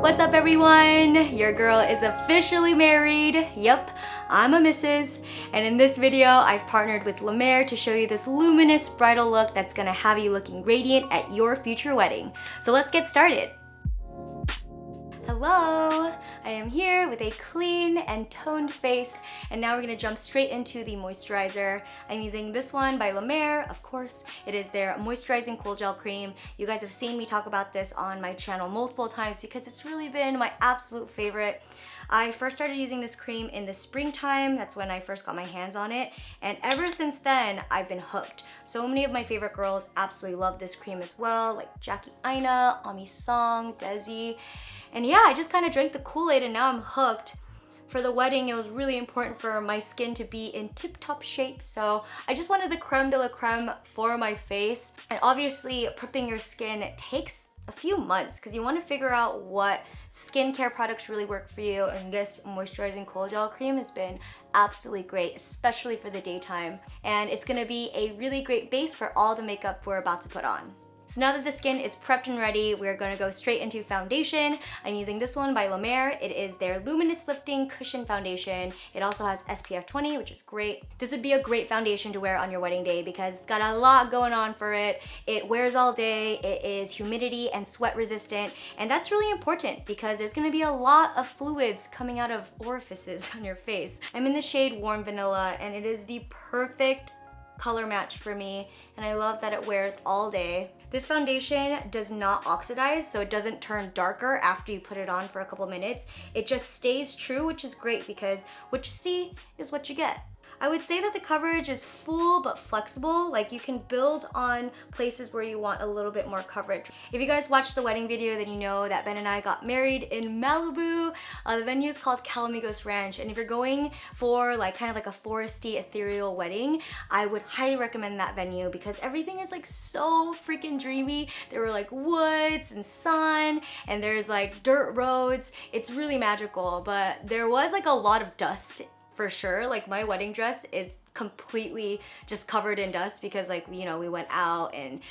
What's up everyone? Your girl is officially married. Yep, I'm a missus. And in this video, I've partnered with La Mer to show you this luminous bridal look that's gonna have you looking radiant at your future wedding. So let's get started. Hello! I am here with a clean and toned face, and now we're gonna jump straight into the moisturizer. I'm using this one by La Mer, of course. It is their moisturizing cool gel cream. You guys have seen me talk about this on my channel multiple times because it's really been my absolute favorite. I first started using this cream in the springtime. That's when I first got my hands on it, and ever since then I've been hooked. So many of my favorite girls absolutely love this cream as well, like Jackie Aina, Ami Song, Desi. And yeah, I just kind of drank the Kool-Aid and now I'm hooked. For the wedding, it was really important for my skin to be in tip-top shape, so I just wanted the creme de la creme for my face. And obviously, prepping your skin takes a few months because you want to figure out what skincare products really work for you, and this moisturizing cool gel cream has been absolutely great, especially for the daytime. And it's going to be a really great base for all the makeup we're about to put on. So now that the skin is prepped and ready, we're going to go straight into foundation. I'm using this one by La Mer. It is their Luminous Lifting Cushion Foundation. It also has SPF 20, which is great. This would be a great foundation to wear on your wedding day because it's got a lot going on for it. It wears all day, it is humidity and sweat resistant, and that's really important because there's going to be a lot of fluids coming out of orifices on your face. I'm in the shade Warm Vanilla, and it is the perfect color match for me, and I love that it wears all day. This foundation does not oxidize, so it doesn't turn darker after you put it on for a couple minutes. It just stays true, which is great because what you see is what you get. I would say that the coverage is full but flexible. Like, you can build on places where you want a little bit more coverage. If you guys watched the wedding video, then you know that Ben and I got married in Malibu. The venue is called Calamigos Ranch, and if you're going for like kind of like a foresty, ethereal wedding, I would highly recommend that venue because everything is like so freaking dreamy. There were like woods and sun, and there's like dirt roads. It's really magical, but there was like a lot of dust for sure. Like, my wedding dress is completely just covered in dust because, like, you know, we went out, and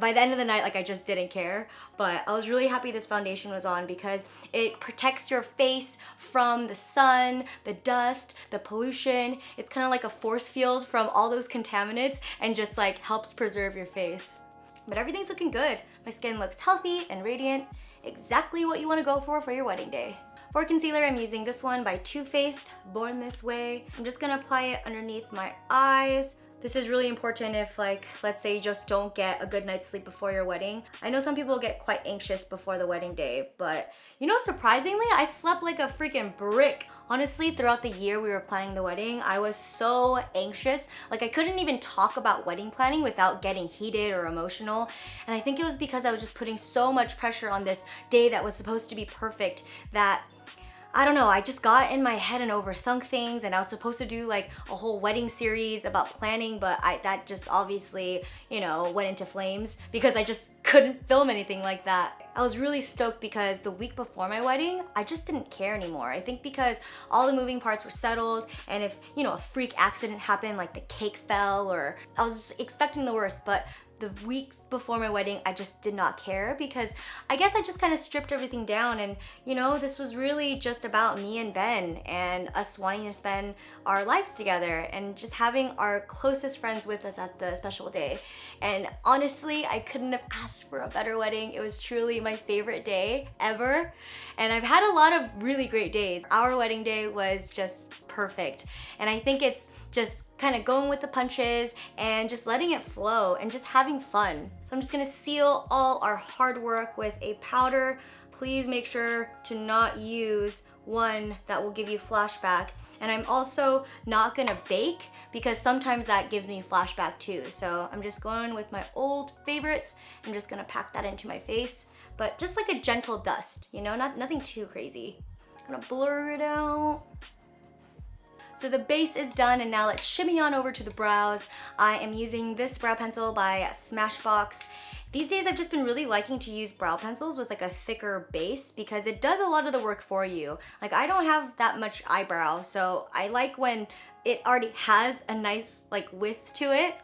by the end of the night, like, I just didn't care. But I was really happy this foundation was on because it protects your face from the sun, the dust, the pollution. It's kind of like a force field from all those contaminants and just like helps preserve your face. But everything's looking good. My skin looks healthy and radiant. Exactly what you want to go for your wedding day. For concealer, I'm using this one by Too Faced, Born This Way. I'm just gonna apply it underneath my eyes. This is really important if, like, let's say you just don't get a good night's sleep before your wedding. I know some people get quite anxious before the wedding day, but you know, surprisingly, I slept like a freaking brick. Honestly, throughout the year we were planning the wedding, I was so anxious. Like, I couldn't even talk about wedding planning without getting heated or emotional. And I think it was because I was just putting so much pressure on this day that was supposed to be perfect that I don't know, I just got in my head and overthunk things, and I was supposed to do like a whole wedding series about planning, but that just obviously, you know, went into flames because I just couldn't film anything like that. I was really stoked because the week before my wedding, I just didn't care anymore. I think because all the moving parts were settled, and if, you know, a freak accident happened, like the cake fell, or I was expecting the worst, but the weeks before my wedding, I just did not care because I guess I just kind of stripped everything down, and you know, this was really just about me and Ben and us wanting to spend our lives together and just having our closest friends with us at the special day. And honestly, I couldn't have asked for a better wedding. It was truly my favorite day ever, and I've had a lot of really great days. Our wedding day was just perfect, and I think it's just kind of going with the punches and just letting it flow and just having fun. So I'm just gonna seal all our hard work with a powder. Please make sure to not use one that will give you flashback. And I'm also not gonna bake because sometimes that gives me flashback too. So I'm just going with my old favorites. I'm just gonna pack that into my face, but just like a gentle dust, you know, nothing too crazy. Gonna blur it out. So the base is done, and now let's shimmy on over to the brows. I am using this brow pencil by Smashbox. These days I've just been really liking to use brow pencils with like a thicker base because it does a lot of the work for you. Like, I don't have that much eyebrow, so I like when it already has a nice like width to it.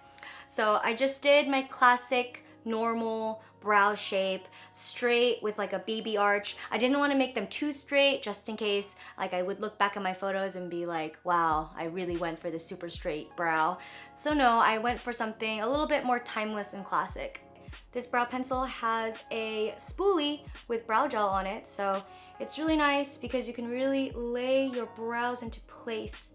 So I just did my classic normal brow shape, straight with like a BB arch. I didn't want to make them too straight just in case like I would look back at my photos and be like, wow, I really went for the super straight brow. So no, I went for something a little bit more timeless and classic. This brow pencil has a spoolie with brow gel on it, so it's really nice because you can really lay your brows into place.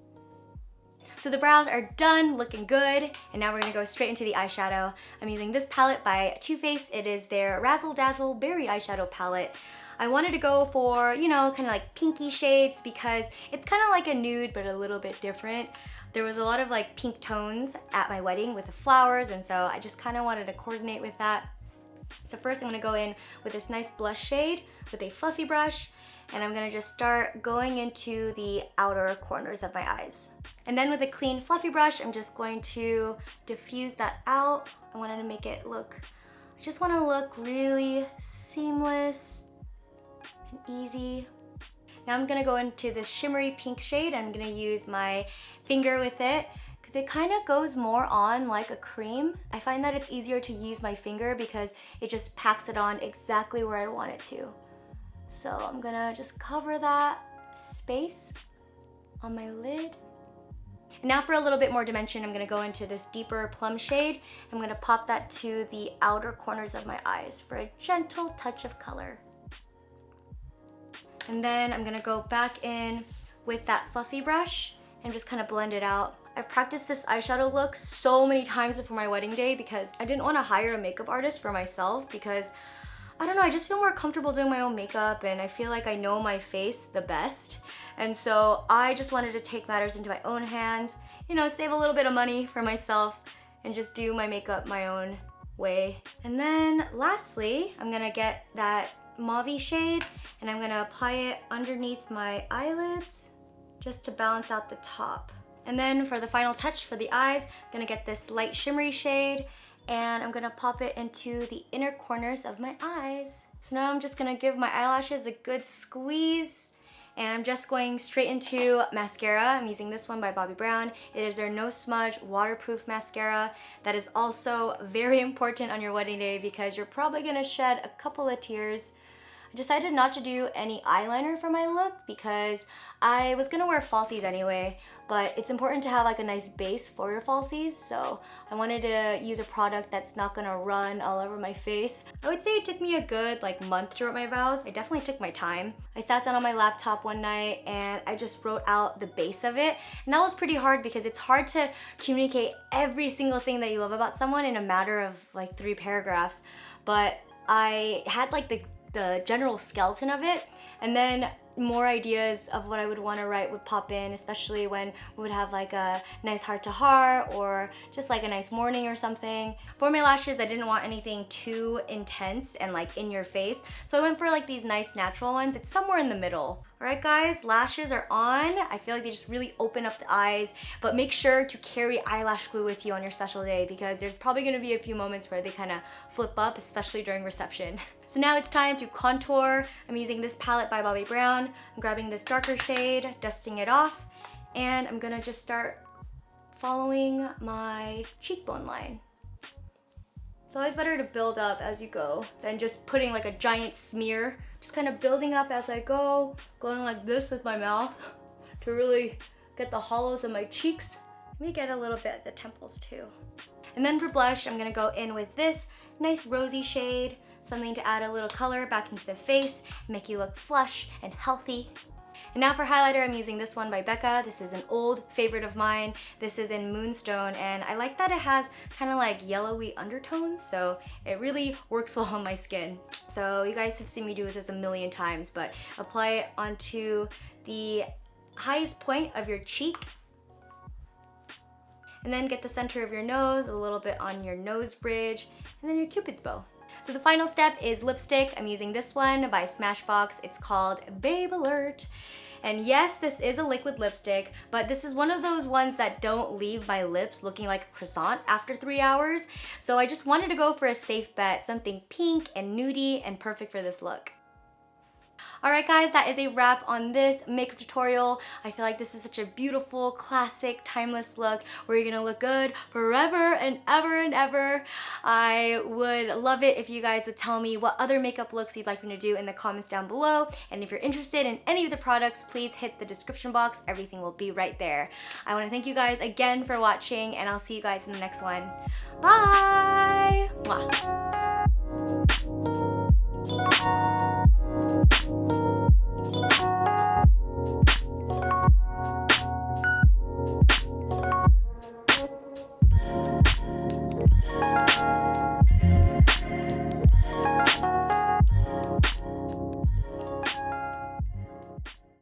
So the brows are done, looking good, and now we're gonna go straight into the eyeshadow. I'm using this palette by Too Faced. It is their Razzle Dazzle Berry Eyeshadow Palette. I wanted to go for, you know, kind of like pinky shades because it's kind of like a nude but a little bit different. There was a lot of like pink tones at my wedding with the flowers, and so I just kind of wanted to coordinate with that. So first I'm gonna go in with this nice blush shade with a fluffy brush, and I'm gonna just start going into the outer corners of my eyes. And then with a clean fluffy brush, I'm just going to diffuse that out. I wanted to make it look, I just wanna look really seamless and easy. Now I'm gonna go into this shimmery pink shade. I'm gonna use my finger with it because it kind of goes more on like a cream. I find that it's easier to use my finger because it just packs it on exactly where I want it to. So I'm gonna just cover that space on my lid. And now for a little bit more dimension, I'm gonna go into this deeper plum shade. I'm gonna pop that to the outer corners of my eyes for a gentle touch of color. And then I'm gonna go back in with that fluffy brush and just kind of blend it out. I've practiced this eyeshadow look so many times before my wedding day because I didn't want to hire a makeup artist for myself because I don't know, I just feel more comfortable doing my own makeup and I feel like I know my face the best. And so I just wanted to take matters into my own hands, you know, save a little bit of money for myself and just do my makeup my own way. And then lastly, I'm gonna get that mauve shade and I'm gonna apply it underneath my eyelids just to balance out the top. And then for the final touch for the eyes, I'm gonna get this light shimmery shade and I'm gonna pop it into the inner corners of my eyes. So now I'm just gonna give my eyelashes a good squeeze and I'm just going straight into mascara. I'm using this one by Bobbi Brown. It is their No Smudge waterproof mascara that is also very important on your wedding day because you're probably gonna shed a couple of tears. I decided not to do any eyeliner for my look because I was gonna wear falsies anyway, but it's important to have like a nice base for your falsies, so I wanted to use a product that's not gonna run all over my face. I would say it took me a good like month to write my brows. I definitely took my time. I sat down on my laptop one night and I just wrote out the base of it, and that was pretty hard because it's hard to communicate every single thing that you love about someone in a matter of like 3 paragraphs, but I had like the general skeleton of it, and then more ideas of what I would want to write would pop in, especially when we would have like a nice heart to heart or just like a nice morning or something. For my lashes, I didn't want anything too intense and like in your face, so I went for like these nice natural ones. It's somewhere in the middle. Alright guys, lashes are on. I feel like they just really open up the eyes, but make sure to carry eyelash glue with you on your special day because there's probably going to be a few moments where they kind of flip up, especially during reception. So now it's time to contour. I'm using this palette by Bobbi Brown. I'm grabbing this darker shade, dusting it off, and I'm gonna just start following my cheekbone line. It's always better to build up as you go than just putting like a giant smear. Just kind of building up as I go, going like this with my mouth to really get the hollows of my cheeks. Let me get a little bit at the temples too. And then for blush, I'm gonna go in with this nice rosy shade, something to add a little color back into the face, make you look flush and healthy. And now for highlighter, I'm using this one by Becca. This is an old favorite of mine. This is in Moonstone, and I like that it has kind of like yellowy undertones, so it really works well on my skin. So you guys have seen me do this a million times, but apply it onto the highest point of your cheek, and then get the center of your nose, a little bit on your nose bridge, and then your Cupid's bow. So the final step is lipstick. I'm using this one by Smashbox. It's called Babe Alert. And yes, this is a liquid lipstick, but this is one of those ones that don't leave my lips looking like a croissant after 3 hours. So I just wanted to go for a safe bet, something pink and nudie and perfect for this look. Alright guys, that is a wrap on this makeup tutorial. I feel like this is such a beautiful, classic, timeless look where you're gonna look good forever and ever and ever. I would love it if you guys would tell me what other makeup looks you'd like me to do in the comments down below. And if you're interested in any of the products, please hit the description box. Everything will be right there. I want to thank you guys again for watching, and I'll see you guys in the next one. Bye! Mwah.